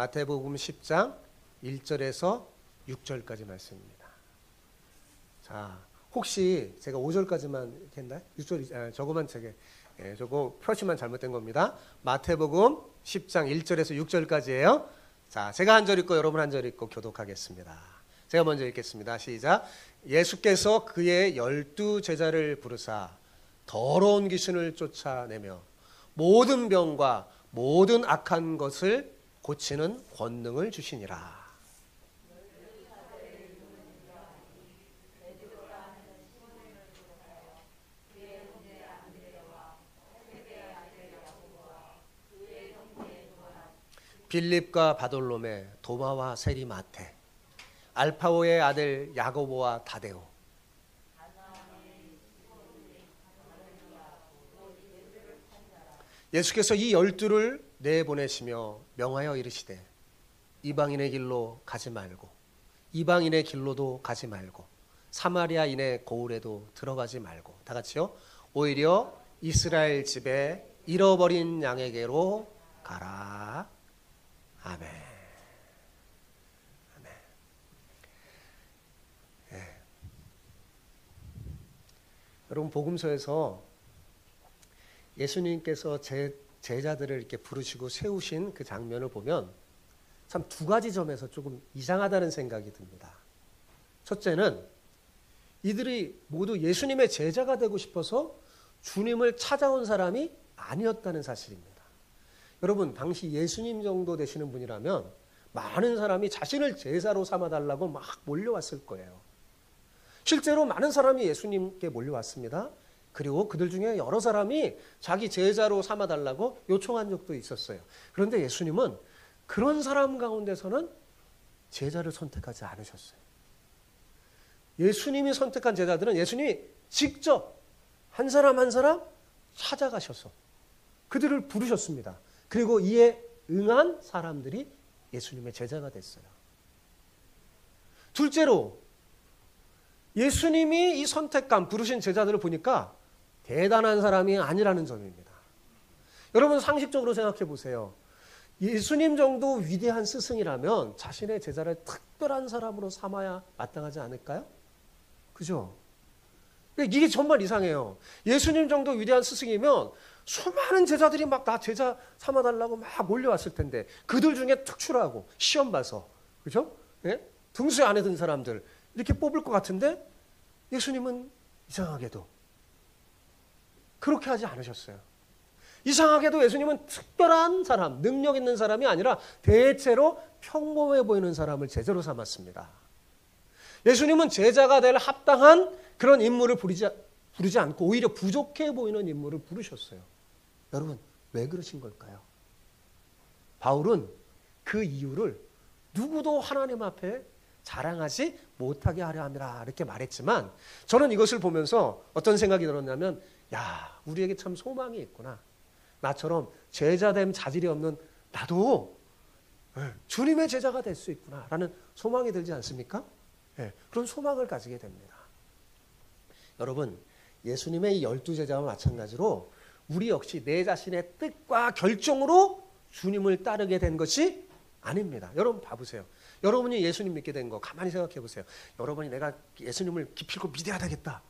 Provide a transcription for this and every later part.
마태복음 10장 1절에서 6절까지 말씀입니다. 자, 혹시 제가 5절까지만 이렇게 했나요? 6절, 저거만 저거 표시만 잘못된 겁니다. 마태복음 10장 1절에서 6절까지예요. 자, 제가 한 절 읽고 여러분 한 절 읽고 교독하겠습니다. 제가 먼저 읽겠습니다. 시작. 예수께서 그의 12 제자를 부르사 더러운 귀신을 쫓아내며 모든 병과 모든 악한 것을 고치는 권능을 주시니라. 빌립과 바돌로메, 도마와 세리마테, 알파오의 아들 야고보와 다데오. 예수께서 이 12를 내보내시며 명하여 이르시되 이방인의 길로 가지 말고 이방인의 길로도 가지 말고 사마리아인의 고을에도 들어가지 말고 다 같이요. 오히려 이스라엘 집에 잃어버린 양에게로 가라. 아멘. 아멘. 네. 여러분 복음서에서 예수님께서 제자들을 이렇게 부르시고 세우신 그 장면을 보면 참 두 가지 점에서 조금 이상하다는 생각이 듭니다. 첫째는 이들이 모두 예수님의 제자가 되고 싶어서 주님을 찾아온 사람이 아니었다는 사실입니다. 여러분 당시 예수님 정도 되시는 분이라면 많은 사람이 자신을 제자로 삼아달라고 막 몰려왔을 거예요. 실제로 많은 사람이 예수님께 몰려왔습니다. 그리고 그들 중에 여러 사람이 자기 제자로 삼아달라고 요청한 적도 있었어요. 그런데 예수님은 그런 사람 가운데서는 제자를 선택하지 않으셨어요. 예수님이 선택한 제자들은 예수님이 직접 한 사람 한 사람 찾아가셔서 그들을 부르셨습니다. 그리고 이에 응한 사람들이 예수님의 제자가 됐어요. 둘째로 예수님이 이 선택한 부르신 제자들을 보니까 대단한 사람이 아니라는 점입니다. 여러분 상식적으로 생각해 보세요. 예수님 정도 위대한 스승이라면 자신의 제자를 특별한 사람으로 삼아야 마땅하지 않을까요? 그죠? 이게 정말 이상해요. 예수님 정도 위대한 스승이면 수많은 제자들이 막 나 제자 삼아달라고 막 몰려왔을 텐데 그들 중에 특출하고 시험 봐서 그죠? 예? 등수에 안에 든 사람들 이렇게 뽑을 것 같은데 예수님은 이상하게도 그렇게 하지 않으셨어요. 이상하게도 예수님은 특별한 사람, 능력 있는 사람이 아니라 대체로 평범해 보이는 사람을 제자로 삼았습니다. 예수님은 제자가 될 합당한 그런 인물을 부르지 않고 오히려 부족해 보이는 인물을 부르셨어요. 여러분 왜 그러신 걸까요? 바울은 그 이유를 누구도 하나님 앞에 자랑하지 못하게 하려 함이라 이렇게 말했지만 저는 이것을 보면서 어떤 생각이 들었냐면 야 우리에게 참 소망이 있구나. 나처럼 제자됨 자질이 없는 나도 주님의 제자가 될 수 있구나 라는 소망이 들지 않습니까? 그런 소망을 가지게 됩니다. 여러분 예수님의 이 12 제자와 마찬가지로 우리 역시 내 자신의 뜻과 결정으로 주님을 따르게 된 것이 아닙니다. 여러분 봐보세요. 여러분이 예수님 믿게 된 거 가만히 생각해 보세요. 여러분이 내가 예수님을 기필코 믿어야 되겠다.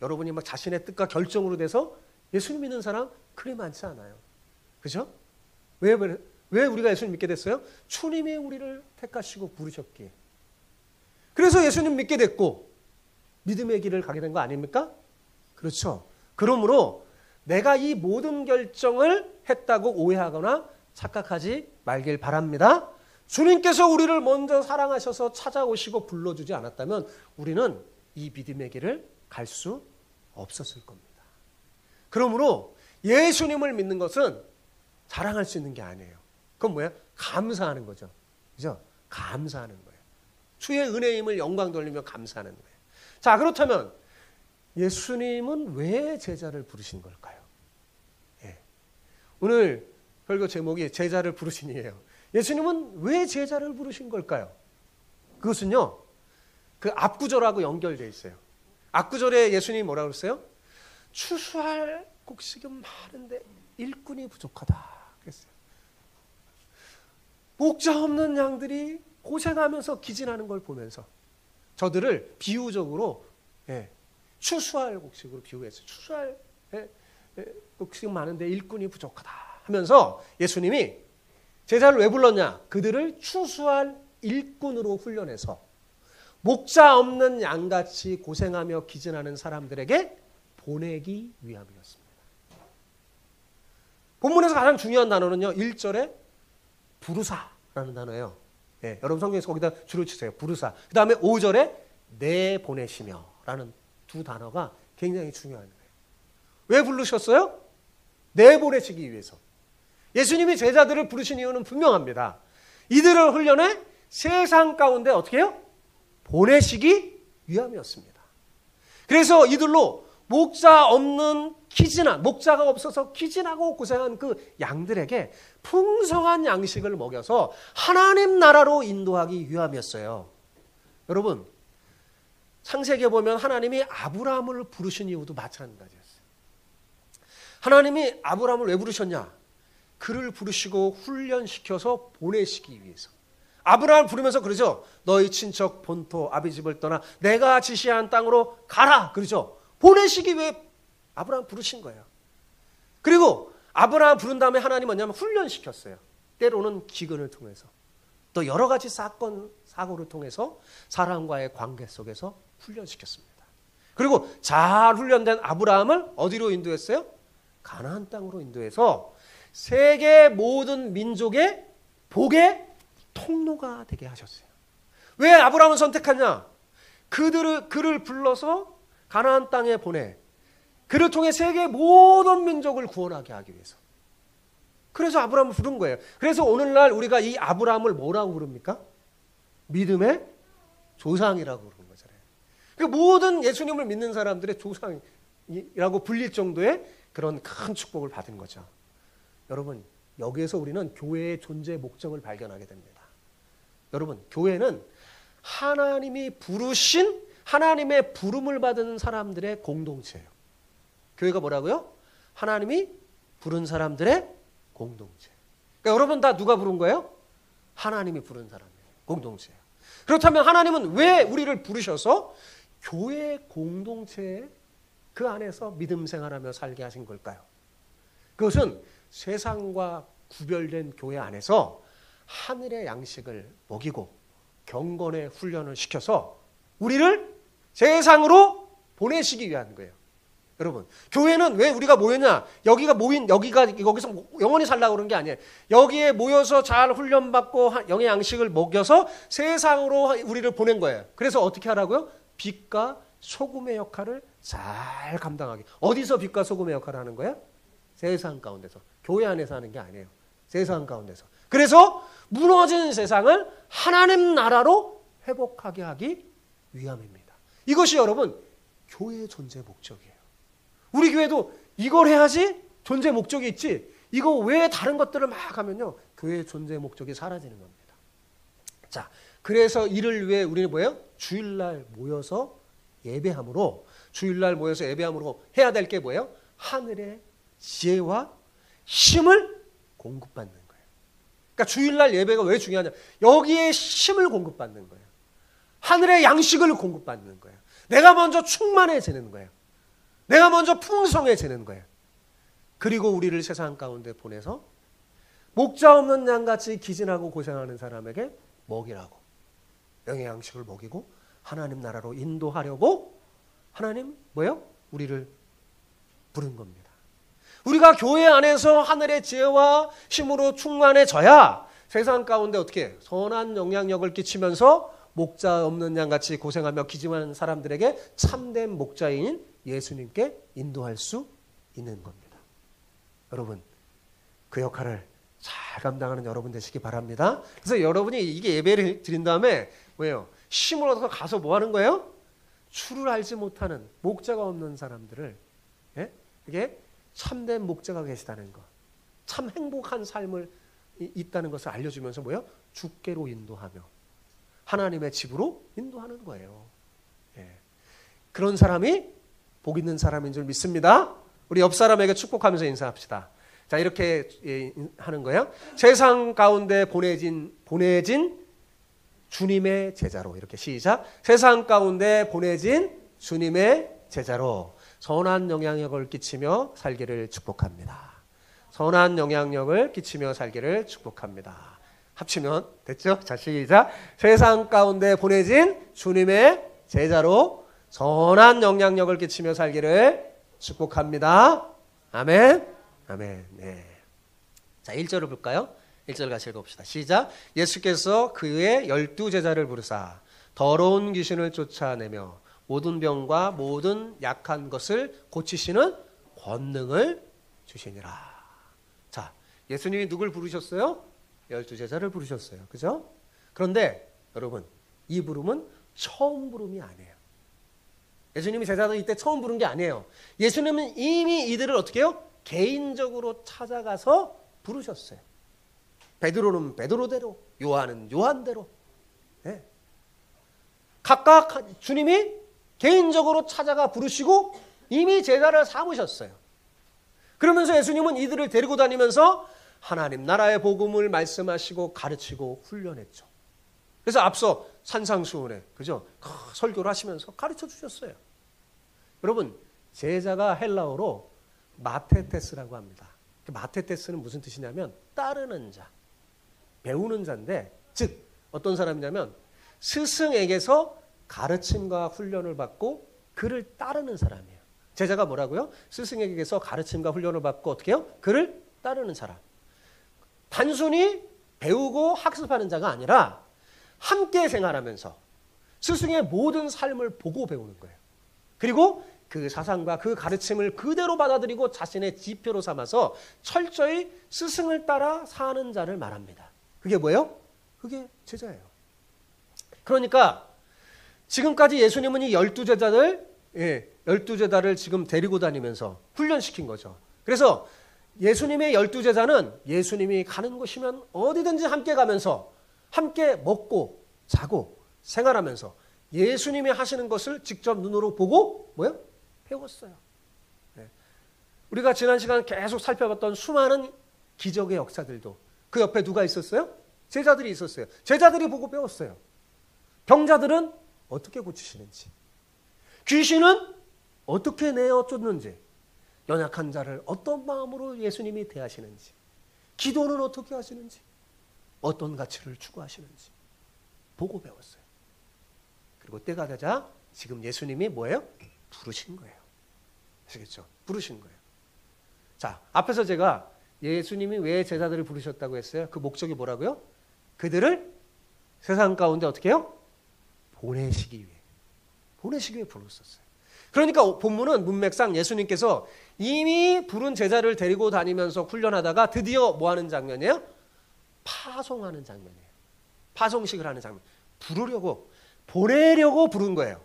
여러분이 막 자신의 뜻과 결정으로 돼서 예수님 믿는 사람 그리 많지 않아요. 그죠? 왜 우리가 예수님 믿게 됐어요? 주님이 우리를 택하시고 부르셨기에. 그래서 예수님 믿게 됐고 믿음의 길을 가게 된 거 아닙니까? 그렇죠. 그러므로 내가 이 모든 결정을 했다고 오해하거나 착각하지 말길 바랍니다. 주님께서 우리를 먼저 사랑하셔서 찾아오시고 불러주지 않았다면 우리는 이 믿음의 길을 갈 수 없었을 겁니다. 그러므로 예수님을 믿는 것은 자랑할 수 있는 게 아니에요. 그건 뭐예요? 감사하는 거죠. 그죠? 감사하는 거예요. 주의 은혜임을 영광 돌리며 감사하는 거예요. 자, 그렇다면 예수님은 왜 제자를 부르신 걸까요? 예. 오늘 설교 제목이 제자를 부르신이에요. 예수님은 왜 제자를 부르신 걸까요? 그것은요. 그 앞구절하고 연결되어 있어요. 앞구절에 예수님이 뭐라고 그랬어요? 추수할 곡식은 많은데 일꾼이 부족하다 그랬어요. 목자 없는 양들이 고생하면서 기진하는 걸 보면서 저들을 비유적으로 추수할 곡식으로 비유했어요. 추수할 곡식 많은데 일꾼이 부족하다 하면서 예수님이 제자를 왜 불렀냐? 그들을 추수할 일꾼으로 훈련해서 목자 없는 양같이 고생하며 기진하는 사람들에게 보내기 위함이었습니다. 본문에서 가장 중요한 단어는요. 1절에 부르사라는 단어예요. 여러분 성경에서 거기다 줄을 치세요. 부르사. 그 다음에 5절에 내보내시며 라는 두 단어가 굉장히 중요한 거예요. 왜 부르셨어요? 내보내시기 위해서. 예수님이 제자들을 부르신 이유는 분명합니다. 이들을 훈련해 세상 가운데 어떻게 해요? 보내시기 위함이었습니다. 그래서 이들로 목자가 없어서 기진하고 고생한 그 양들에게 풍성한 양식을 먹여서 하나님 나라로 인도하기 위함이었어요. 여러분, 창세기에 보면 하나님이 아브라함을 부르신 이유도 마찬가지였어요. 하나님이 아브라함을 왜 부르셨냐? 그를 부르시고 훈련시켜서 보내시기 위해서. 아브라함을 부르면서 그러죠. 너희 친척 본토 아비집을 떠나 내가 지시한 땅으로 가라. 그러죠. 보내시기 위해 아브라함 부르신 거예요. 그리고 아브라함 부른 다음에 하나님 뭐냐면 훈련시켰어요. 때로는 기근을 통해서 또 여러 가지 사건 사고를 통해서 사람과의 관계 속에서 훈련시켰습니다. 그리고 잘 훈련된 아브라함을 어디로 인도했어요? 가나안 땅으로 인도해서 세계 모든 민족의 복의 통로가 되게 하셨어요. 왜 아브라함을 선택하냐? 그를 불러서 가나안 땅에 보내 그를 통해 세계 모든 민족을 구원하게 하기 위해서. 그래서 아브라함을 부른 거예요. 그래서 오늘날 우리가 이 아브라함을 뭐라고 부릅니까? 믿음의 조상이라고 부르는 거잖아요. 그러니까 모든 예수님을 믿는 사람들의 조상이라고 불릴 정도의 그런 큰 축복을 받은 거죠. 여러분, 여기에서 우리는 교회의 존재 목적을 발견하게 됩니다. 여러분, 교회는 하나님이 부르신 하나님의 부름을 받은 사람들의 공동체예요. 교회가 뭐라고요? 하나님이 부른 사람들의 공동체. 그러니까 여러분 다 누가 부른 거예요? 하나님이 부른 사람이에요. 공동체예요. 그렇다면 하나님은 왜 우리를 부르셔서 교회 공동체에 그 안에서 믿음 생활하며 살게 하신 걸까요? 그것은 세상과 구별된 교회 안에서 하늘의 양식을 먹이고 경건의 훈련을 시켜서 우리를 세상으로 보내시기 위한 거예요. 여러분, 교회는 왜 우리가 모였냐? 여기서 영원히 살라고 그런 게 아니에요. 여기에 모여서 잘 훈련받고 영의 양식을 먹여서 세상으로 우리를 보낸 거예요. 그래서 어떻게 하라고요? 빛과 소금의 역할을 잘 감당하게. 어디서 빛과 소금의 역할을 하는 거예요? 세상 가운데서. 교회 안에서 하는 게 아니에요. 세상 가운데서. 그래서 무너진 세상을 하나님 나라로 회복하게 하기 위함입니다. 이것이 여러분 교회의 존재 목적이에요. 우리 교회도 이걸 해야지 존재 목적이 있지, 이거 외에 다른 것들을 막 하면요 교회의 존재 목적이 사라지는 겁니다. 자, 그래서 이를 위해 우리는 뭐예요? 주일날 모여서 예배함으로, 주일날 모여서 예배함으로 해야 될 게 뭐예요? 하늘의 지혜와 힘을 공급받는 거예요. 그러니까 주일날 예배가 왜 중요하냐? 여기에 힘을 공급받는 거예요. 하늘의 양식을 공급받는 거예요. 내가 먼저 충만해지는 거예요. 내가 먼저 풍성해지는 거예요. 그리고 우리를 세상 가운데 보내서 목자 없는 양같이 기진하고 고생하는 사람에게 먹이라고, 영의 양식을 먹이고 하나님 나라로 인도하려고 하나님 뭐예요? 우리를 부른 겁니다. 우리가 교회 안에서 하늘의 지혜와 힘으로 충만해져야 세상 가운데 어떻게 선한 영향력을 끼치면서 목자 없는 양같이 고생하며 기진하는 사람들에게 참된 목자인 예수님께 인도할 수 있는 겁니다. 여러분, 그 역할을 잘 감당하는 여러분 되시기 바랍니다. 그래서 여러분이 이게 예배를 드린 다음에 뭐예요? 힘을 얻어서 가서 뭐 하는 거예요? 주를 알지 못하는 목자가 없는 사람들을, 이게 참된 목자가 계시다는 것, 참 행복한 삶을 있다는 것을 알려주면서 뭐예요? 주께로 인도하며 하나님의 집으로 인도하는 거예요. 그런 사람이 복 있는 사람인 줄 믿습니다. 우리 옆 사람에게 축복하면서 인사합시다. 자, 이렇게 하는 거예요. 세상 가운데 보내진 주님의 제자로. 이렇게 시작. 세상 가운데 보내진 주님의 제자로 선한 영향력을 끼치며 살기를 축복합니다. 선한 영향력을 끼치며 살기를 축복합니다. 합치면 됐죠? 자, 시작. 세상 가운데 보내진 주님의 제자로 선한 영향력을 끼치며 살기를 축복합니다. 아멘. 아멘. 네. 자, 1절을 볼까요? 1절 같이 읽어봅시다. 시작. 예수께서 그의 12제자를 부르사 더러운 귀신을 쫓아내며 모든 병과 모든 약한 것을 고치시는 권능을 주시니라. 자, 예수님이 누굴 부르셨어요? 12제자를 부르셨어요. 그죠? 그런데 여러분, 이 부름은 처음 부름이 아니에요. 예수님이 제자들 이때 처음 부른 게 아니에요. 예수님은 이미 이들을 어떻게 해요? 개인적으로 찾아가서 부르셨어요. 베드로는 베드로대로, 요한은 요한대로. 네. 각각 주님이 개인적으로 찾아가 부르시고 이미 제자를 삼으셨어요. 그러면서 예수님은 이들을 데리고 다니면서 하나님 나라의 복음을 말씀하시고 가르치고 훈련했죠. 그래서 앞서 산상수훈에 그죠? 설교를 하시면서 가르쳐 주셨어요. 여러분, 제자가 헬라어로 마테테스라고 합니다. 마테테스는 무슨 뜻이냐면 따르는 자, 배우는 자인데, 즉 어떤 사람이냐면 스승에게서 가르침과 훈련을 받고 그를 따르는 사람이에요. 제자가 뭐라고요? 스승에게서 가르침과 훈련을 받고 어떻게 해요? 그를 따르는 사람. 단순히 배우고 학습하는 자가 아니라 함께 생활하면서 스승의 모든 삶을 보고 배우는 거예요. 그리고 그 사상과 그 가르침을 그대로 받아들이고 자신의 지표로 삼아서 철저히 스승을 따라 사는 자를 말합니다. 그게 뭐예요? 그게 제자예요. 그러니까 지금까지 예수님은 이 12제자를 12제자를 지금 데리고 다니면서 훈련시킨 거죠. 그래서 예수님의 12제자는 예수님이 가는 곳이면 어디든지 함께 가면서 함께 먹고 자고 생활하면서 예수님이 하시는 것을 직접 눈으로 보고 뭐요? 배웠어요. 우리가 지난 시간 계속 살펴봤던 수많은 기적의 역사들도 그 옆에 누가 있었어요? 제자들이 있었어요. 제자들이 보고 배웠어요. 병자들은 어떻게 고치시는지, 귀신은 어떻게 내어 쫓는지, 연약한 자를 어떤 마음으로 예수님이 대하시는지, 기도는 어떻게 하시는지, 어떤 가치를 추구하시는지 보고 배웠어요. 그리고 때가 되자 지금 예수님이 뭐예요? 부르신 거예요. 아시겠죠? 부르신 거예요. 자, 앞에서 제가 예수님이 왜 제자들을 부르셨다고 했어요? 그 목적이 뭐라고요? 그들을 세상 가운데 어떻게 해요? 보내시기 위해 부르셨어요. 그러니까 본문은 문맥상 예수님께서 이미 부른 제자를 데리고 다니면서 훈련하다가 드디어 뭐 하는 장면이에요? 파송하는 장면이에요. 파송식을 하는 장면. 부르려고, 보내려고 부른 거예요.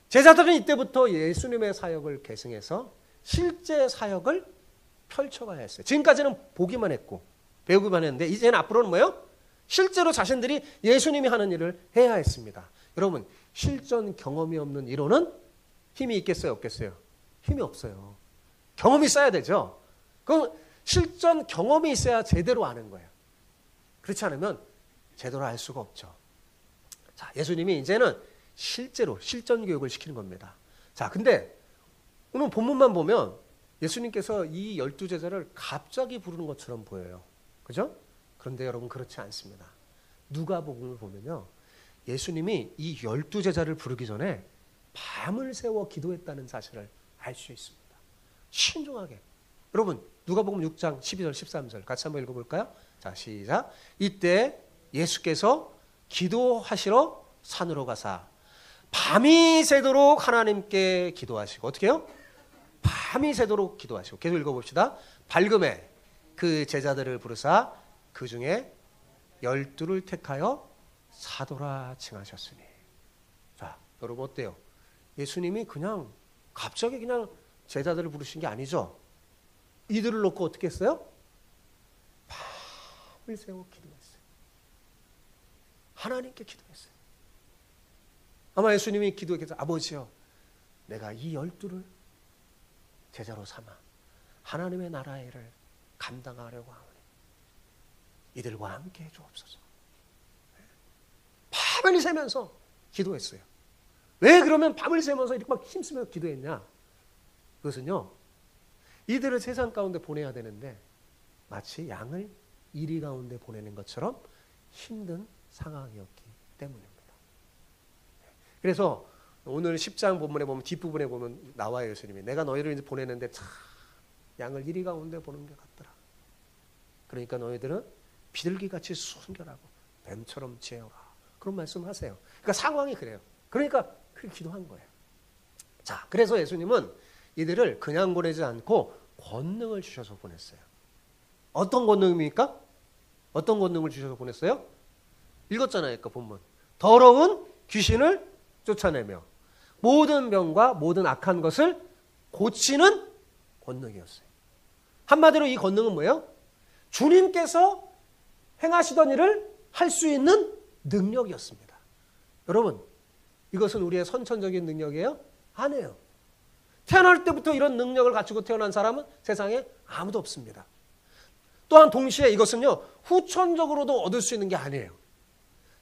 제자들은 이때부터 예수님의 사역을 계승해서 실제 사역을 펼쳐가야 했어요. 지금까지는 보기만 했고 배우기만 했는데 이제는 앞으로는 뭐예요? 실제로 자신들이 예수님이 하는 일을 해야 했습니다. 여러분, 실전 경험이 없는 이론은 힘이 있겠어요? 없겠어요? 힘이 없어요. 경험이 있어야 되죠. 그 실전 경험이 있어야 제대로 아는 거예요. 그렇지 않으면 제대로 알 수가 없죠. 자, 예수님이 이제는 실제로 실전 교육을 시키는 겁니다. 자, 근데 오늘 본문만 보면 예수님께서 이 12제자를 갑자기 부르는 것처럼 보여요. 그죠? 그런데 여러분 그렇지 않습니다. 누가복음을 보면요, 예수님이 이 12제자를 부르기 전에 밤을 새워 기도했다는 사실을 알 수 있습니다. 신중하게. 여러분 누가복음 6장 12절 13절 같이 한번 읽어볼까요? 자, 시작. 이때 예수께서 기도하시러 산으로 가사 밤이 새도록 하나님께 기도하시고, 어떻게 해요? 밤이 새도록 기도하시고. 계속 읽어봅시다. 밝음에 그 제자들을 부르사 그 중에 12를 택하여 사도라 칭하셨으니. 자, 여러분 어때요? 예수님이 그냥 갑자기 그냥 제자들을 부르신 게 아니죠. 이들을 놓고 어떻게 했어요? 밤을 새워 기도했어요. 하나님께 기도했어요. 아마 예수님이 기도했겠죠. 아버지요, 내가 이 12를 제자로 삼아 하나님의 나라의 일을 감당하려고 하오니 이들과 함께 해주옵소서. 밤을 새면서 기도했어요. 왜 그러면 밤을 새면서 이렇게 막 힘쓰면서 기도했냐? 그것은요, 이들을 세상 가운데 보내야 되는데 마치 양을 이리 가운데 보내는 것처럼 힘든 상황이었기 때문입니다. 그래서 오늘 10장 본문에 보면 뒷부분에 보면 나와요. 예수님이 내가 너희를 이제 보내는데 참 양을 이리 가운데 보는 게 같더라. 그러니까 너희들은 비둘기같이 순결하고 뱀처럼 지혜오라. 그런 말씀하세요. 그러니까 상황이 그래요. 그러니까 그렇게 기도한 거예요. 자, 그래서 예수님은 이들을 그냥 보내지 않고 권능을 주셔서 보냈어요. 어떤 권능입니까? 어떤 권능을 주셔서 보냈어요? 읽었잖아요. 그 본문. 더러운 귀신을 쫓아내며 모든 병과 모든 악한 것을 고치는 권능이었어요. 한마디로 이 권능은 뭐예요? 주님께서 행하시던 일을 할 수 있는 능력이었습니다. 여러분, 이것은 우리의 선천적인 능력이에요? 아니에요. 태어날 때부터 이런 능력을 가지고 태어난 사람은 세상에 아무도 없습니다. 또한 동시에 이것은요, 후천적으로도 얻을 수 있는 게 아니에요.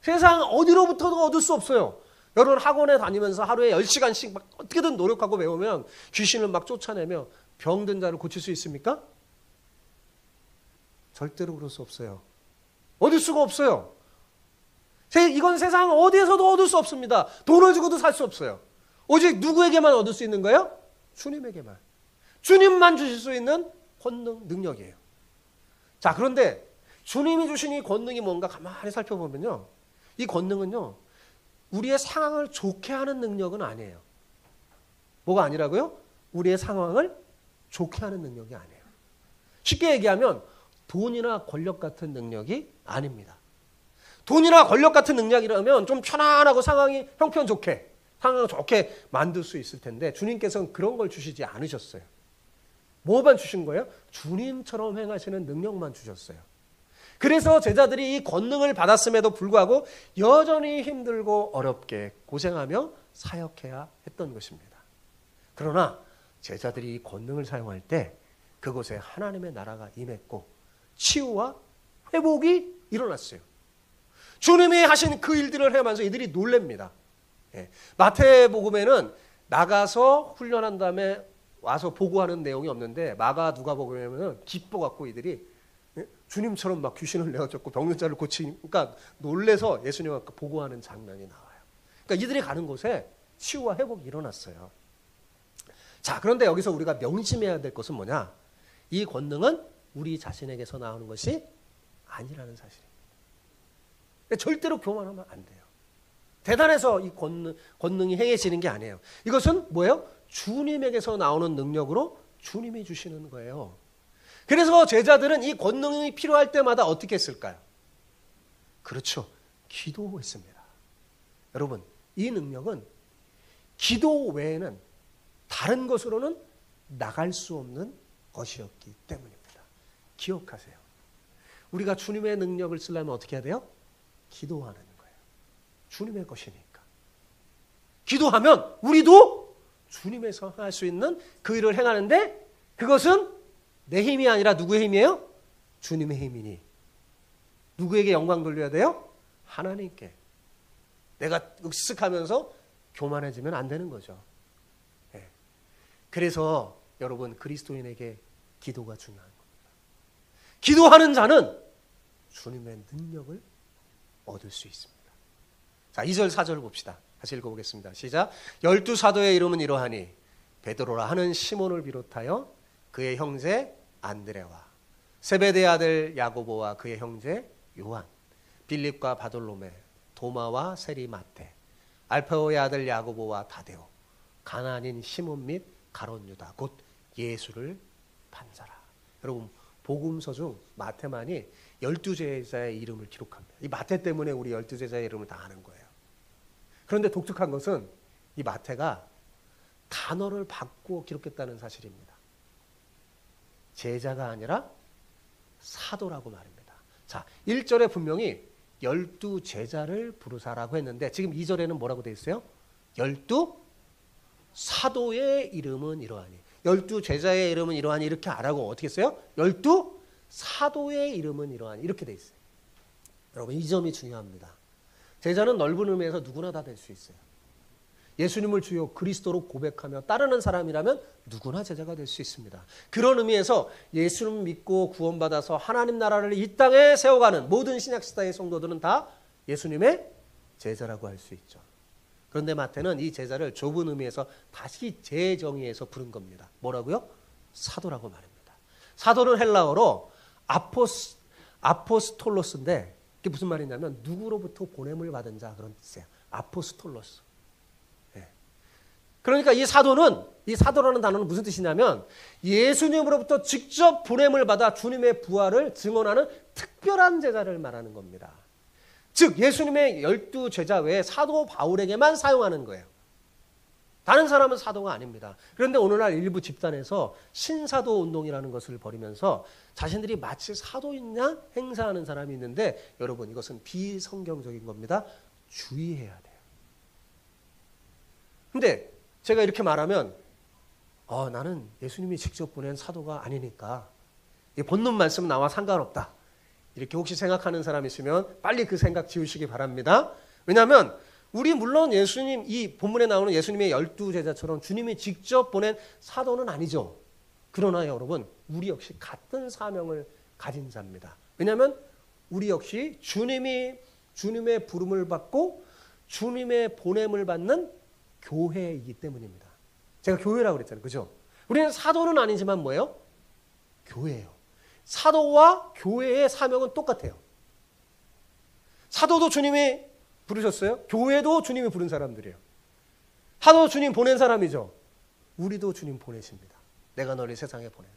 세상 어디로부터도 얻을 수 없어요. 여러분 학원에 다니면서 하루에 10시간씩 막 어떻게든 노력하고 배우면 귀신을 막 쫓아내며 병든 자를 고칠 수 있습니까? 절대로 그럴 수 없어요. 얻을 수가 없어요. 이건 세상 어디에서도 얻을 수 없습니다. 돈을 주고도 살 수 없어요. 오직 누구에게만 얻을 수 있는 거예요? 주님에게만. 주님만 주실 수 있는 권능, 능력이에요. 자, 그런데 주님이 주신 이 권능이 뭔가 가만히 살펴보면요, 이 권능은요, 우리의 상황을 좋게 하는 능력은 아니에요. 뭐가 아니라고요? 우리의 상황을 좋게 하는 능력이 아니에요. 쉽게 얘기하면 돈이나 권력 같은 능력이 아닙니다. 돈이나 권력 같은 능력이라면 좀 편안하고 상황이 형편 좋게, 상황을 좋게 만들 수 있을 텐데 주님께서는 그런 걸 주시지 않으셨어요. 뭐만 주신 거예요? 주님처럼 행하시는 능력만 주셨어요. 그래서 제자들이 이 권능을 받았음에도 불구하고 여전히 힘들고 어렵게 고생하며 사역해야 했던 것입니다. 그러나 제자들이 이 권능을 사용할 때 그곳에 하나님의 나라가 임했고 치유와 회복이 일어났어요. 주님이 하신 그 일들을 해면서 이들이 놀랍니다. 마태복음에는 나가서 훈련한 다음에 와서 보고하는 내용이 없는데 마가 누가복음에는 기뻐갖고 이들이 주님처럼 막 귀신을 내어줬고 병든 자를 고치니까 놀래서 예수님 앞에 보고하는 장면이 나와요. 그러니까 이들이 가는 곳에 치유와 회복이 일어났어요. 자, 그런데 여기서 우리가 명심해야 될 것은 뭐냐? 이 권능은 우리 자신에게서 나오는 것이 아니라는 사실입니다. 절대로 교만하면 안 돼요. 대단해서 이 권능이 행해지는 게 아니에요. 이것은 뭐예요? 주님에게서 나오는 능력으로 주님이 주시는 거예요. 그래서 제자들은 이 권능이 필요할 때마다 어떻게 했을까요? 그렇죠. 기도했습니다. 여러분, 이 능력은 기도 외에는 다른 것으로는 나갈 수 없는 것이었기 때문입니다. 기억하세요. 우리가 주님의 능력을 쓰려면 어떻게 해야 돼요? 기도하는 거예요. 주님의 것이니까. 기도하면 우리도 주님에서 할 수 있는 그 일을 행하는데 그것은 내 힘이 아니라 누구의 힘이에요? 주님의 힘이니. 누구에게 영광 돌려야 돼요? 하나님께. 내가 윽쓱하면서 교만해지면 안 되는 거죠. 네. 그래서 여러분 그리스도인에게 기도가 중요한 겁니다. 기도하는 자는 주님의 능력을 얻을 수 있습니다. 자, 2절 4절 봅시다. 다시 읽어보겠습니다. 시작. 12사도의 이름은 이러하니 베드로라 하는 시몬을 비롯하여 그의 형제 안드레와 세베대 아들 야고보와 그의 형제 요한, 빌립과 바돌로메, 도마와 세리 마테, 알페오의 아들 야고보와 다데오, 가나안인 시몬 및 가롯 유다 곧 예수를 판자라. 여러분 복음서 중 마태만이 12제자의 이름을 기록합니다. 이 마태 때문에 우리 12제자의 이름을 다 아는 거예요. 그런데 독특한 것은 이 마태가 단어를 바꾸어 기록했다는 사실입니다. 제자가 아니라 사도라고 말입니다. 자, 1절에 분명히 12제자를 부르사라고 했는데 지금 2절에는 뭐라고 되어 있어요? 12사도의 이름은 이러하니. 12제자의 이름은 이러하니 이렇게 안 하고 어떻게 했어요? 12 사도의 이름은 이러하니 이렇게 돼 있어요. 여러분 이 점이 중요합니다. 제자는 넓은 의미에서 누구나 다 될 수 있어요. 예수님을 주요 그리스도로 고백하며 따르는 사람이라면 누구나 제자가 될 수 있습니다. 그런 의미에서 예수님 믿고 구원받아서 하나님 나라를 이 땅에 세워가는 모든 신약시대의 성도들은 다 예수님의 제자라고 할 수 있죠. 그런데 마태는 이 제자를 좁은 의미에서 다시 재정의해서 부른 겁니다. 뭐라고요? 사도라고 말합니다. 사도는 헬라어로 아포스톨로스인데 그게 무슨 말이냐면 누구로부터 보냄을 받은 자 그런 뜻이에요. 아포스톨로스. 네. 그러니까 이 사도라는 단어는 무슨 뜻이냐면 예수님으로부터 직접 보냄을 받아 주님의 부활을 증언하는 특별한 제자를 말하는 겁니다. 즉 예수님의 12제자 외에 사도 바울에게만 사용하는 거예요. 다른 사람은 사도가 아닙니다. 그런데 오늘날 일부 집단에서 신사도 운동이라는 것을 벌이면서 자신들이 마치 사도인 양 행사하는 사람이 있는데 여러분 이것은 비성경적인 겁니다. 주의해야 돼요. 근데 제가 이렇게 말하면 나는 예수님이 직접 보낸 사도가 아니니까 이 본문 말씀 나와 상관없다. 이렇게 혹시 생각하는 사람 있으면 빨리 그 생각 지우시기 바랍니다. 왜냐하면 우리 물론 예수님 이 본문에 나오는 예수님의 12제자처럼 주님이 직접 보낸 사도는 아니죠. 그러나 여러분 우리 역시 같은 사명을 가진 자입니다. 왜냐하면 우리 역시 주님의 부름을 받고 주님의 보냄을 받는 교회이기 때문입니다. 제가 교회라고 그랬잖아요. 그죠? 우리는 사도는 아니지만 뭐예요? 교회예요. 사도와 교회의 사명은 똑같아요. 사도도 주님이 부르셨어요. 교회도 주님이 부른 사람들이에요. 사도 주님 보낸 사람이죠. 우리도 주님 보내십니다. 내가 너를 세상에 보내라.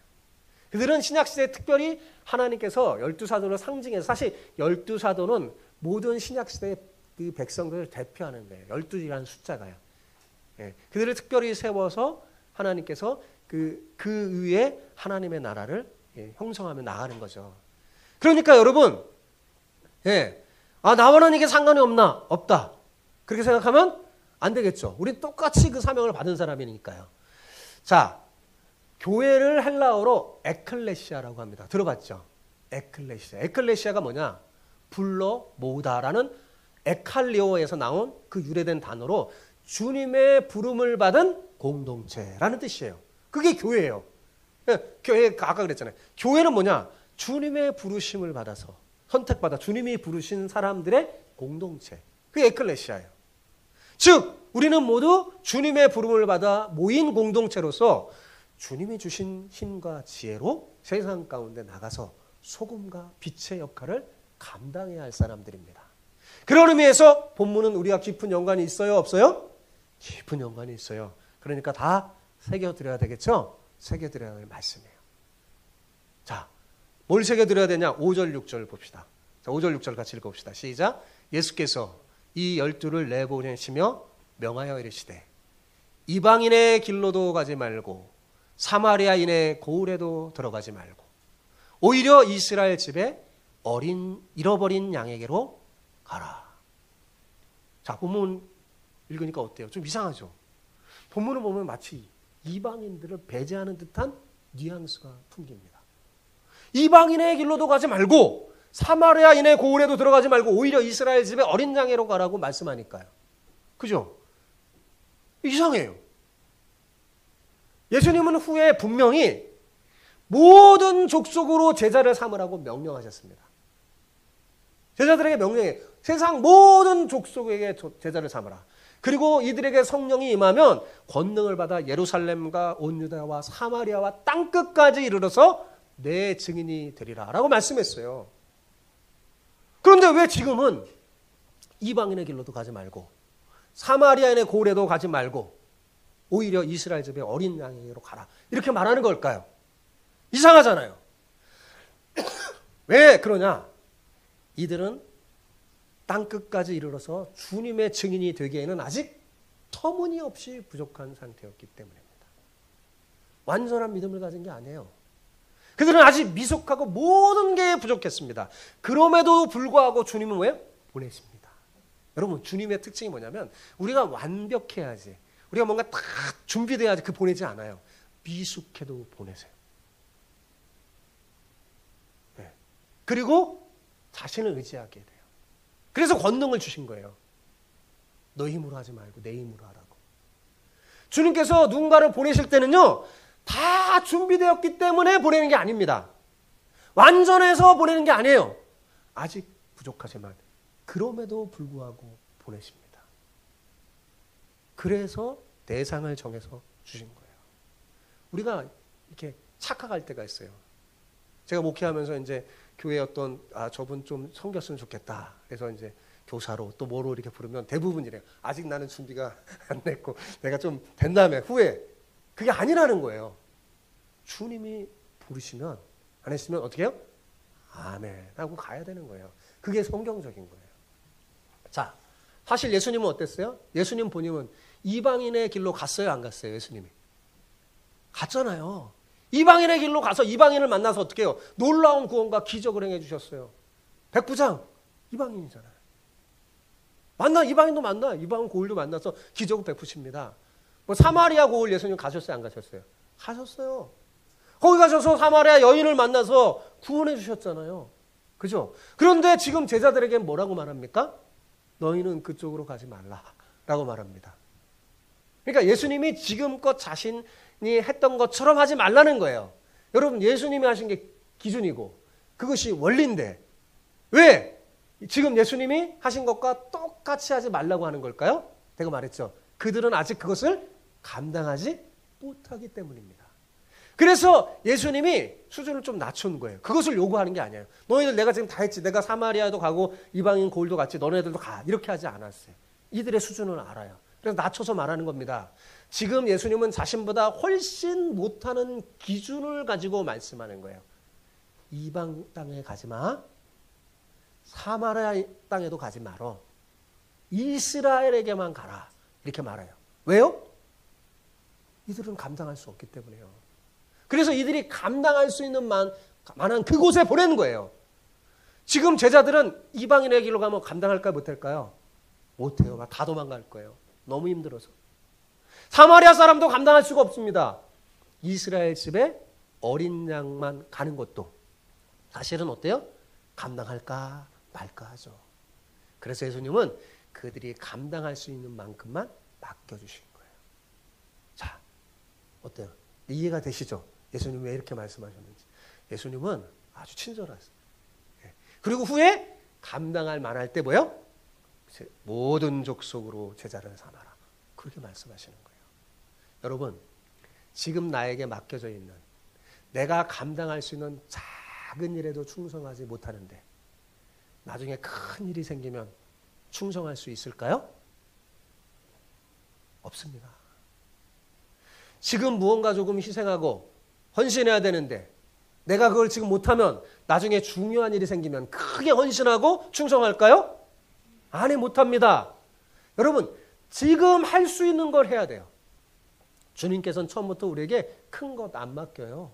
그들은 신약시대에 특별히 하나님께서 12사도를 상징해서 사실 12사도는 모든 신약시대의 그 백성들을 대표하는 거예요. 12이라는 숫자가요. 예, 그들을 특별히 세워서 하나님께서 그 위에 하나님의 나라를 형성하며 나가는 거죠. 그러니까 여러분, 나와는 이게 상관이 없다. 그렇게 생각하면 안 되겠죠. 우리 똑같이 그 사명을 받은 사람이니까요. 자, 교회를 헬라어로 에클레시아라고 합니다. 들어봤죠? 에클레시아. 에클레시아가 뭐냐? 불러 모으다라는 에칼리오에서 나온 그 유래된 단어로 주님의 부름을 받은 공동체라는 뜻이에요. 그게 교회예요. 교회 아까 그랬잖아요. 교회는 뭐냐? 주님의 부르심을 받아서 선택받아 주님이 부르신 사람들의 공동체. 그게 에클레시아예요. 즉 우리는 모두 주님의 부름을 받아 모인 공동체로서 주님이 주신 힘과 지혜로 세상 가운데 나가서 소금과 빛의 역할을 감당해야 할 사람들입니다. 그런 의미에서 본문은 우리가 깊은 연관이 있어요? 없어요? 깊은 연관이 있어요. 그러니까 다 새겨드려야 되겠죠? 새겨드려야 할 말씀이에요. 자, 뭘 새겨드려야 되냐? 5절, 6절 봅시다. 자, 5절, 6절 같이 읽어봅시다. 시작. 예수께서 이 12를 내보내시며 명하여 이르시되 이방인의 길로도 가지 말고 사마리아인의 고을에도 들어가지 말고 오히려 이스라엘 집에 잃어버린 양에게로 가라. 자, 본문 읽으니까 어때요? 좀 이상하죠? 본문을 보면 마치 이방인들을 배제하는 듯한 뉘앙스가 풍깁니다. 이방인의 길로도 가지 말고 사마리아인의 고을에도 들어가지 말고 오히려 이스라엘 집에 어린 양으로 가라고 말씀하니까요. 그죠? 이상해요. 예수님은 후에 분명히 모든 족속으로 제자를 삼으라고 명령하셨습니다. 제자들에게 명령해. 세상 모든 족속에게 제자를 삼으라. 그리고 이들에게 성령이 임하면 권능을 받아 예루살렘과 온 유다와 사마리아와 땅끝까지 이르러서 내 증인이 되리라 라고 말씀했어요. 그런데 왜 지금은 이방인의 길로도 가지 말고 사마리아인의 고을에도 가지 말고 오히려 이스라엘 집에 어린 양에게로 가라 이렇게 말하는 걸까요? 이상하잖아요. 왜 그러냐? 이들은 땅끝까지 이르러서 주님의 증인이 되기에는 아직 터무니없이 부족한 상태였기 때문입니다. 완전한 믿음을 가진 게 아니에요. 그들은 아직 미숙하고 모든 게 부족했습니다. 그럼에도 불구하고 주님은 왜? 보내십니다. 여러분 주님의 특징이 뭐냐면 우리가 완벽해야지 우리가 뭔가 다 준비돼야지 보내지 않아요. 미숙해도 보내세요. 그리고 자신을 의지하게 돼요. 그래서 권능을 주신 거예요. 너 힘으로 하지 말고 내 힘으로 하라고. 주님께서 누군가를 보내실 때는요, 다 준비되었기 때문에 보내는 게 아닙니다. 완전해서 보내는 게 아니에요. 아직 부족하지만 그럼에도 불구하고 보내십니다. 그래서 대상을 정해서 주신 거예요. 우리가 이렇게 착각할 때가 있어요. 제가 목회하면서 이제 교회 어떤 저분 좀 섬겼으면 좋겠다. 그래서 이제 교사로 또 뭐로 이렇게 부르면 대부분 이래요. 아직 나는 준비가 안 됐고 내가 좀 된 다음에 후에. 그게 아니라는 거예요. 주님이 부르시면 안 했으면 어떻게 해요? 아멘 하고 가야 되는 거예요. 그게 성경적인 거예요. 자, 사실 예수님은 어땠어요? 예수님 본인은 이방인의 길로 갔어요, 안 갔어요? 예수님이 갔잖아요. 이방인의 길로 가서 이방인을 만나서 어떻게 해요? 놀라운 구원과 기적을 행해 주셨어요. 백부장 이방인이잖아요. 이방인도 만나, 이방인 고을도 만나서 기적을 베푸십니다. 뭐 사마리아 고을 예수님 가셨어요, 안 가셨어요? 가셨어요. 거기 가셔서 사마리아 여인을 만나서 구원해 주셨잖아요. 그죠? 그런데 지금 제자들에게 뭐라고 말합니까? 너희는 그쪽으로 가지 말라라고 말합니다. 그러니까 예수님이 지금껏 자신이 했던 것처럼 하지 말라는 거예요. 여러분, 예수님이 하신 게 기준이고 그것이 원리인데 왜 지금 예수님이 하신 것과 똑같이 하지 말라고 하는 걸까요? 제가 말했죠. 그들은 아직 그것을 감당하지 못하기 때문입니다. 그래서 예수님이 수준을 좀 낮춘 거예요. 그것을 요구하는 게 아니에요. 너희들 내가 지금 다 했지. 내가 사마리아도 가고 이방인 고을도 갔지. 너네들도 가. 이렇게 하지 않았어요. 이들의 수준을 알아요. 그래서 낮춰서 말하는 겁니다. 지금 예수님은 자신보다 훨씬 못하는 기준을 가지고 말씀하는 거예요. 이방 땅에 가지 마. 사마리아 땅에도 가지 말어. 이스라엘에게만 가라. 이렇게 말해요. 왜요? 이들은 감당할 수 없기 때문에요. 그래서 이들이 감당할 수 있는 만한 그곳에 보내는 거예요. 지금 제자들은 이방인의 길로 가면 감당할까요? 못할까요? 못해요. 다 도망갈 거예요. 너무 힘들어서. 사마리아 사람도 감당할 수가 없습니다. 이스라엘 집에 어린 양만 가는 것도 사실은 어때요? 감당할까 말까 하죠. 그래서 예수님은 그들이 감당할 수 있는 만큼만 맡겨주신 거예요. 자, 어때요? 이해가 되시죠? 예수님 왜 이렇게 말씀하셨는지. 예수님은 아주 친절하세요. 그리고 후에 감당할 만할 때 뭐요? 모든 족속으로 제자를 삼아라. 그렇게 말씀하시는 거예요. 여러분, 지금 나에게 맡겨져 있는 내가 감당할 수 있는 작은 일에도 충성하지 못하는데 나중에 큰 일이 생기면 충성할 수 있을까요? 없습니다. 지금 무언가 조금 희생하고 헌신해야 되는데 내가 그걸 지금 못하면 나중에 중요한 일이 생기면 크게 헌신하고 충성할까요? 아니, 못합니다. 여러분, 지금 할 수 있는 걸 해야 돼요. 주님께서는 처음부터 우리에게 큰 것 안 맡겨요.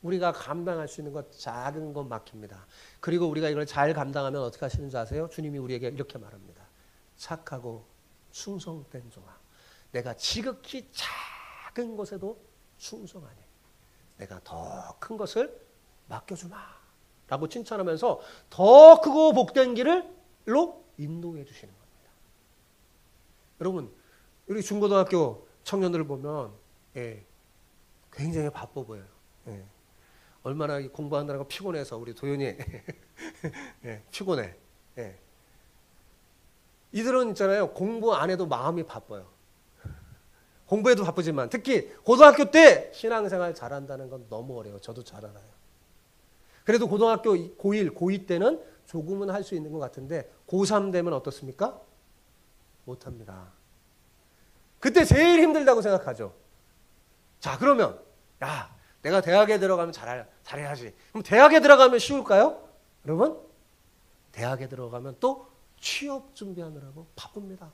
우리가 감당할 수 있는 것, 작은 것 맡깁니다. 그리고 우리가 이걸 잘 감당하면 어떻게 하시는지 아세요? 주님이 우리에게 이렇게 말합니다. 착하고 충성된 종아, 내가 지극히 작은 것에도 충성하니 내가 더 큰 것을 맡겨주마 라고 칭찬하면서 더 크고 복된 길로 인도해 주시는 겁니다. 여러분, 우리 중고등학교 청년들을 보면 굉장히 바빠 보여요. 얼마나 공부하느라고 피곤해서 우리 도윤이 피곤해. 이들은 있잖아요. 공부 안 해도 마음이 바빠요. 공부해도 바쁘지만 특히 고등학교 때 신앙생활 잘한다는 건 너무 어려워요. 저도 잘 알아요. 그래도 고등학교 고1, 고2 때는 조금은 할 수 있는 것 같은데 고3 되면 어떻습니까? 못합니다. 그때 제일 힘들다고 생각하죠. 자, 그러면 야, 내가 대학에 들어가면 잘해야지. 그럼 대학에 들어가면 쉬울까요? 여러분, 대학에 들어가면 또 취업 준비하느라고 바쁩니다.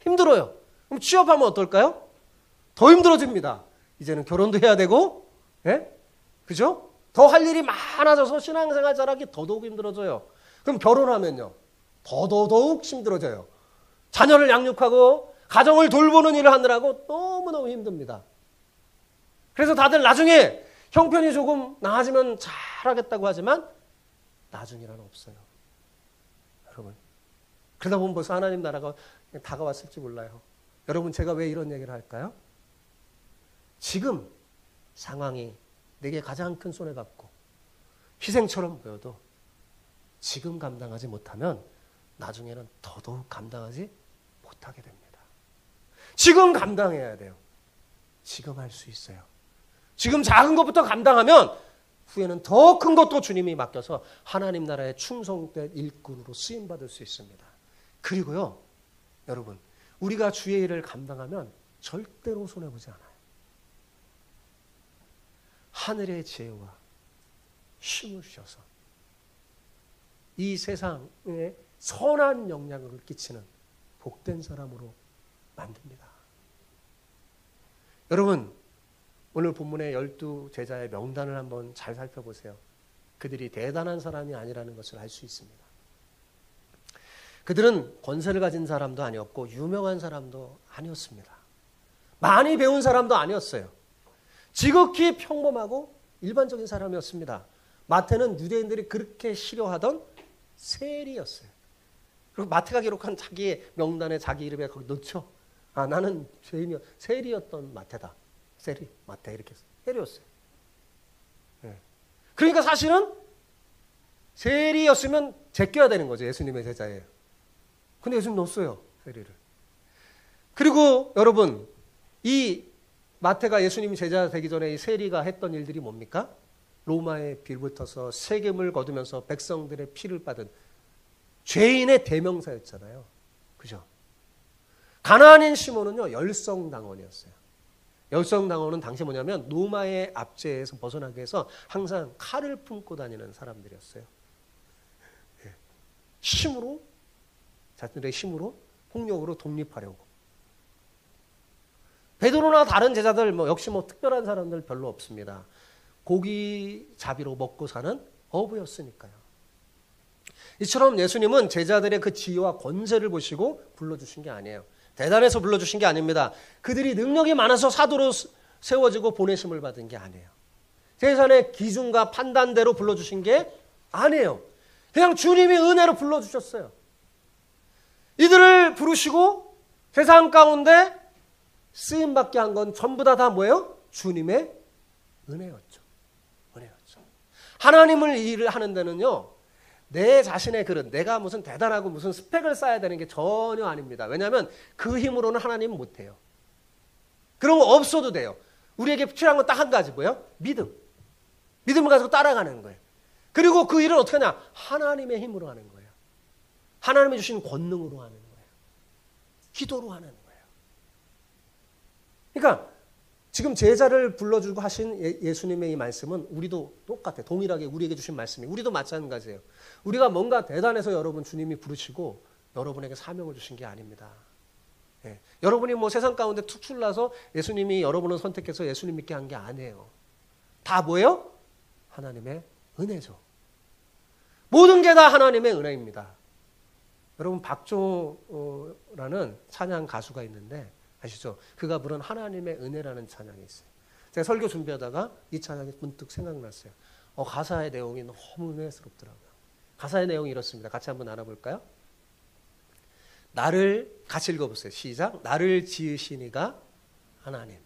힘들어요. 그럼 취업하면 어떨까요? 더 힘들어집니다. 이제는 결혼도 해야 되고, 그죠? 더 할 일이 많아져서 신앙생활 잘하기 더더욱 힘들어져요. 그럼 결혼하면요, 더더욱 힘들어져요. 자녀를 양육하고 가정을 돌보는 일을 하느라고 너무너무 힘듭니다. 그래서 다들 나중에 형편이 조금 나아지면 잘하겠다고 하지만 나중이란 없어요. 여러분. 그러다 보면 벌써 하나님 나라가 다가왔을지 몰라요. 여러분, 제가 왜 이런 얘기를 할까요? 지금 상황이 내게 가장 큰 손해 같고 희생처럼 보여도 지금 감당하지 못하면 나중에는 더더욱 감당하지 못하게 됩니다. 지금 감당해야 돼요. 지금 할 수 있어요. 지금 작은 것부터 감당하면 후에는 더 큰 것도 주님이 맡겨서 하나님 나라의 충성된 일꾼으로 쓰임받을 수 있습니다. 그리고요, 여러분, 우리가 주의 일을 감당하면 절대로 손해보지 않아요. 하늘의 지혜와 힘을 주셔서 이 세상에 선한 영향을 끼치는 복된 사람으로 만듭니다. 여러분, 오늘 본문의 12 제자의 명단을 한번 잘 살펴보세요. 그들이 대단한 사람이 아니라는 것을 알 수 있습니다. 그들은 권세를 가진 사람도 아니었고 유명한 사람도 아니었습니다. 많이 배운 사람도 아니었어요. 지극히 평범하고 일반적인 사람이었습니다. 마태는 유대인들이 그렇게 싫어하던 세리였어요. 그리고 마태가 기록한 자기의 명단에 자기 이름에 거기 넣죠. 아, 나는 죄인이요. 세리였던 마태다. 세리, 마태 이렇게 세리였어요. 네. 그러니까 사실은 세리였으면 제껴야 되는 거죠. 예수님의 제자예요. 근데 예수님 넣었어요. 세리를. 그리고 여러분, 이 마태가 예수님이 제자 되기 전에 이 세리가 했던 일들이 뭡니까? 로마에 빌붙어서 세금을 거두면서 백성들의 피를 받은 죄인의 대명사였잖아요. 그죠? 가나안인 시몬은요, 열성당원이었어요. 열성당원은 당시 뭐냐면 로마의 압제에서 벗어나기 위해서 항상 칼을 품고 다니는 사람들이었어요. 힘으로, 자신들의 힘으로, 폭력으로 독립하려고. 베드로나 다른 제자들 역시 특별한 사람들 별로 없습니다. 고기 잡이로 먹고 사는 어부였으니까요. 이처럼 예수님은 제자들의 그 지혜와 권세를 보시고 불러주신 게 아니에요. 대단해서 불러주신 게 아닙니다. 그들이 능력이 많아서 사도로 세워지고 보내심을 받은 게 아니에요. 세상의 기준과 판단대로 불러주신 게 아니에요. 그냥 주님이 은혜로 불러주셨어요. 이들을 부르시고 세상 가운데 쓰임받게 한 건 전부 다 뭐예요? 주님의 은혜였죠. 은혜였죠. 하나님을 일을 하는 데는요, 내 자신의 그릇, 내가 무슨 대단하고 무슨 스펙을 쌓아야 되는 게 전혀 아닙니다. 왜냐하면 그 힘으로는 하나님은 못해요. 그런 거 없어도 돼요. 우리에게 필요한 건 딱 한 가지 뭐예요? 믿음. 믿음을 가지고 따라가는 거예요. 그리고 그 일은 어떻게 하냐? 하나님의 힘으로 하는 거예요. 하나님이 주신 권능으로 하는 거예요. 기도로 하는 거예요. 그러니까 지금 제자를 불러주고 하신 예수님의 이 말씀은 우리도 똑같아요. 동일하게 우리에게 주신 말씀이 우리도 마찬가지예요. 우리가 뭔가 대단해서 여러분 주님이 부르시고 여러분에게 사명을 주신 게 아닙니다. 예. 여러분이 세상 가운데 툭 출나서 예수님이 여러분을 선택해서 예수님 믿게 한 게 아니에요. 다 뭐예요? 하나님의 은혜죠. 모든 게 다 하나님의 은혜입니다. 여러분 박조라는 찬양 가수가 있는데 아시죠? 그가 부른 하나님의 은혜라는 찬양이 있어요. 제가 설교 준비하다가 이 찬양이 문득 생각났어요. 가사의 내용이 너무 은혜스럽더라고요. 가사의 내용이 이렇습니다. 같이 한번 알아볼까요? 나를 같이 읽어보세요. 시작. 나를 지으신 이가 하나님,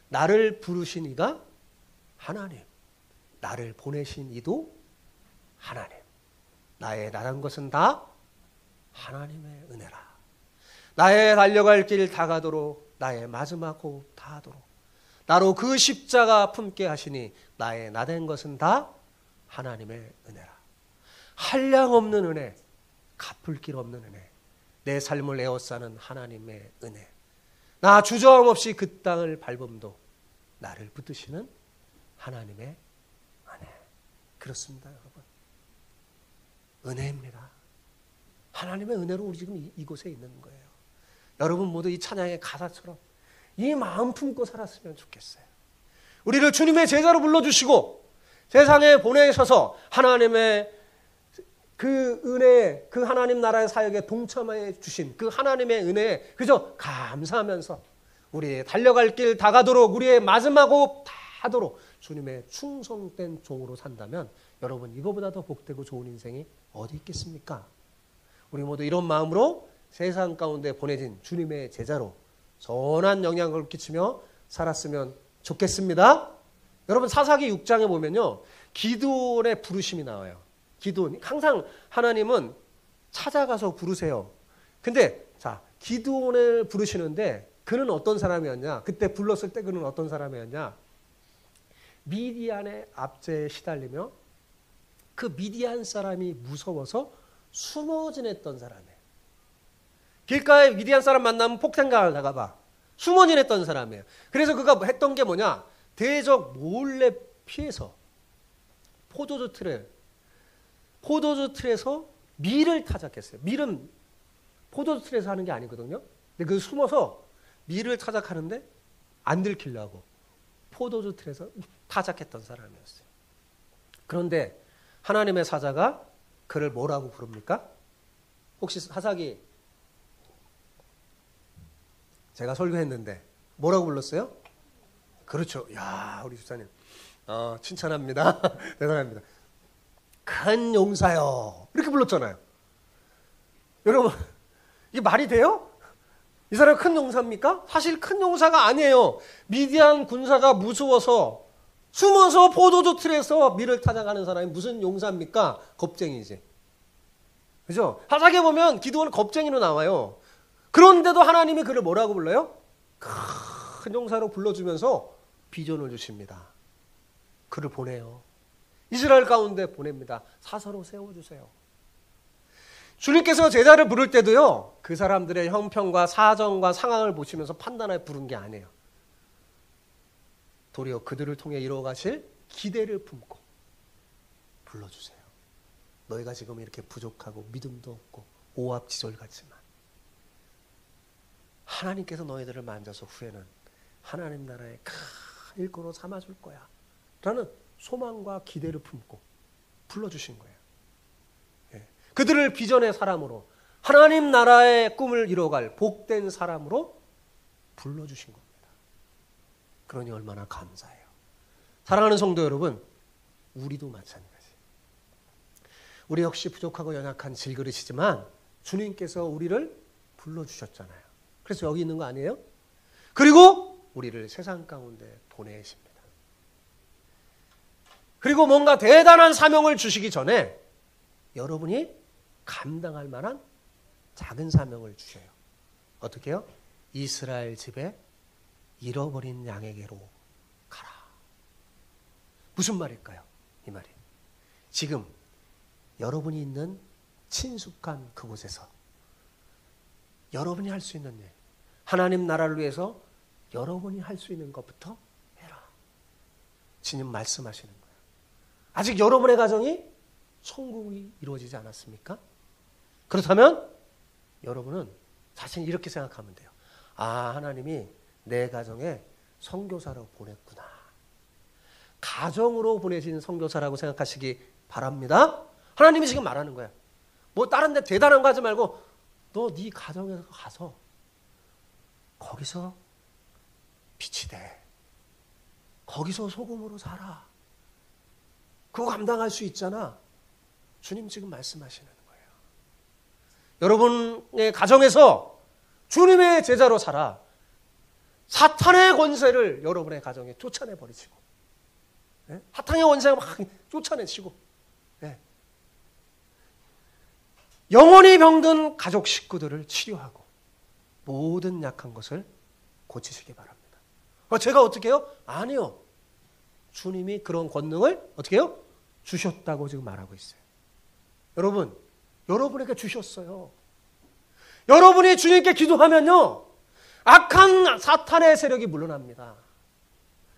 나를 부르신 이가 하나님, 나를 보내신 이도 하나님, 나의 나란 것은 다 하나님의 은혜라. 나의 달려갈 길 다가도록 나의 마지막 호흡 다하도록 나로 그 십자가 품게 하시니 나의 나된 것은 다 하나님의 은혜라. 한량없는 은혜, 갚을 길 없는 은혜, 내 삶을 에워싸는 하나님의 은혜, 나 주저함 없이 그 땅을 밟음도 나를 붙드시는 하나님의 은혜. 그렇습니다, 여러분. 은혜입니다. 하나님의 은혜로 우리 지금 이곳에 있는 거예요. 여러분 모두 이 찬양의 가사처럼 이 마음 품고 살았으면 좋겠어요. 우리를 주님의 제자로 불러주시고 세상에 보내셔서 하나님의 그 은혜, 그 하나님 나라의 사역에 동참해 주신 그 하나님의 은혜에 그저 감사하면서 우리의 달려갈 길 다가도록 우리의 마지막 호흡 다하도록 주님의 충성된 종으로 산다면 여러분 이거보다 더 복되고 좋은 인생이 어디 있겠습니까? 우리 모두 이런 마음으로 세상 가운데 보내진 주님의 제자로 선한 영향을 끼치며 살았으면 좋겠습니다. 여러분 사사기 6장에 보면요. 기드온의 부르심이 나와요. 기드온. 항상 하나님은 찾아가서 부르세요. 근데 자, 기드온을 부르시는데 그는 어떤 사람이었냐? 그때 불렀을 때 그는 어떤 사람이었냐? 미디안의 압제에 시달리며 그 미디안 사람이 무서워서 숨어 지냈던 사람이에요. 길가에 미디안 사람 만나면 폭탄가를 나가봐. 숨어 지냈던 사람이에요. 그래서 그가 했던 게 뭐냐? 대적 몰래 피해서 포도주 틀에서 밀을 타작했어요. 밀은 포도주 틀에서 하는 게 아니거든요. 근데 그 숨어서 밀을 타작하는데 안 들키려고 포도주 틀에서 타작했던 사람이었어요. 그런데 하나님의 사자가 그를 뭐라고 부릅니까? 혹시 사사기 제가 설교했는데 뭐라고 불렀어요? 그렇죠. 야, 우리 집사님 칭찬합니다. 대단합니다. 큰 용사요. 이렇게 불렀잖아요. 여러분 이게 말이 돼요? 이 사람이 큰 용사입니까? 사실 큰 용사가 아니에요. 미디안 군사가 무서워서 숨어서 포도주 틀에서 밀을 타작하는 사람이 무슨 용사입니까? 겁쟁이지. 그죠? 사사기에 보면 기드온은 겁쟁이로 나와요. 그런데도 하나님이 그를 뭐라고 불러요? 큰 용사로 불러주면서 비전을 주십니다. 그를 보내요. 이스라엘 가운데 보냅니다. 사서로 세워주세요. 주님께서 제자를 부를 때도요. 그 사람들의 형편과 사정과 상황을 보시면서 판단하여 부른 게 아니에요. 도리어 그들을 통해 이루어가실 기대를 품고 불러주세요. 너희가 지금 이렇게 부족하고 믿음도 없고 오합지졸 같지만 하나님께서 너희들을 만져서 후에는 하나님 나라의 큰 일꾼으로 삼아줄 거야 라는 소망과 기대를 품고 불러주신 거예요. 예. 그들을 비전의 사람으로 하나님 나라의 꿈을 이뤄갈 복된 사람으로 불러주신 겁니다. 그러니 얼마나 감사해요. 사랑하는 성도 여러분, 우리도 마찬가지. 우리 역시 부족하고 연약한 질그릇이지만 주님께서 우리를 불러주셨잖아요. 그래서 여기 있는 거 아니에요? 그리고 우리를 세상 가운데 보내십니다. 그리고 뭔가 대단한 사명을 주시기 전에 여러분이 감당할 만한 작은 사명을 주셔요. 어떻게 해요? 이스라엘 집에 잃어버린 양에게로 가라. 무슨 말일까요? 이 말이. 지금 여러분이 있는 친숙한 그곳에서 여러분이 할 수 있는 일, 하나님 나라를 위해서 여러분이 할 수 있는 것부터 해라. 주님 말씀하시는 거예요. 아직 여러분의 가정이 성공이 이루어지지 않았습니까? 그렇다면 여러분은 자신이 이렇게 생각하면 돼요. 아, 하나님이 내 가정에 선교사로 보냈구나. 가정으로 보내신 선교사라고 생각하시기 바랍니다. 하나님이 지금 말하는 거야. 뭐 다른 데 대단한 거 하지 말고 너 네 가정에서 가서 거기서 빛이 돼. 거기서 소금으로 살아. 그거 감당할 수 있잖아. 주님 지금 말씀하시는 거예요. 여러분의 가정에서 주님의 제자로 살아. 사탄의 권세를 여러분의 가정에 쫓아내 버리시고, 네? 사탄의 권세가 막 쫓아내시고, 네. 영원히 병든 가족 식구들을 치료하고 모든 약한 것을 고치시기 바랍니다. 제가 어떻게 해요? 아니요. 주님이 그런 권능을 어떻게 해요? 주셨다고 지금 말하고 있어요. 여러분, 여러분에게 주셨어요. 여러분이 주님께 기도하면요, 악한 사탄의 세력이 물러납니다.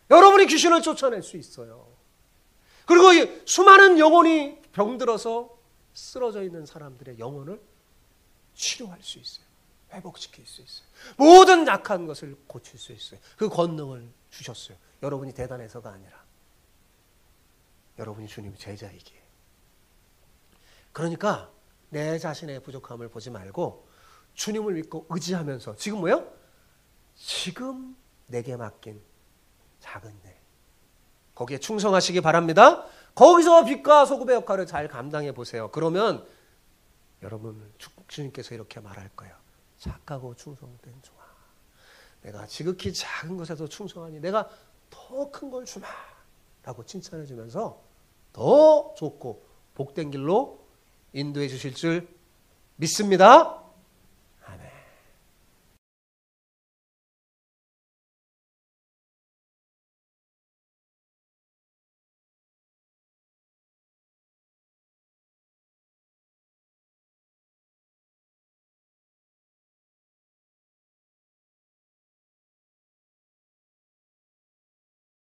여러분이 귀신을 쫓아낼 수 있어요. 그리고 수많은 영혼이 병들어서 쓰러져 있는 사람들의 영혼을 치료할 수 있어요. 회복시킬 수 있어요. 모든 약한 것을 고칠 수 있어요. 그 권능을 주셨어요. 여러분이 대단해서가 아니라 여러분이 주님 제자이기에. 그러니까 내 자신의 부족함을 보지 말고 주님을 믿고 의지하면서 지금 뭐예요? 지금 내게 맡긴 작은 일 거기에 충성하시기 바랍니다. 거기서 빛과 소금의 역할을 잘 감당해 보세요. 그러면 여러분 주님께서 이렇게 말할 거예요. 착하고 충성된 종아, 내가 지극히 작은 것에도 충성하니 내가 더 큰 걸 주마 라고 칭찬해 주면서 더 좋고 복된 길로 인도해 주실 줄 믿습니다.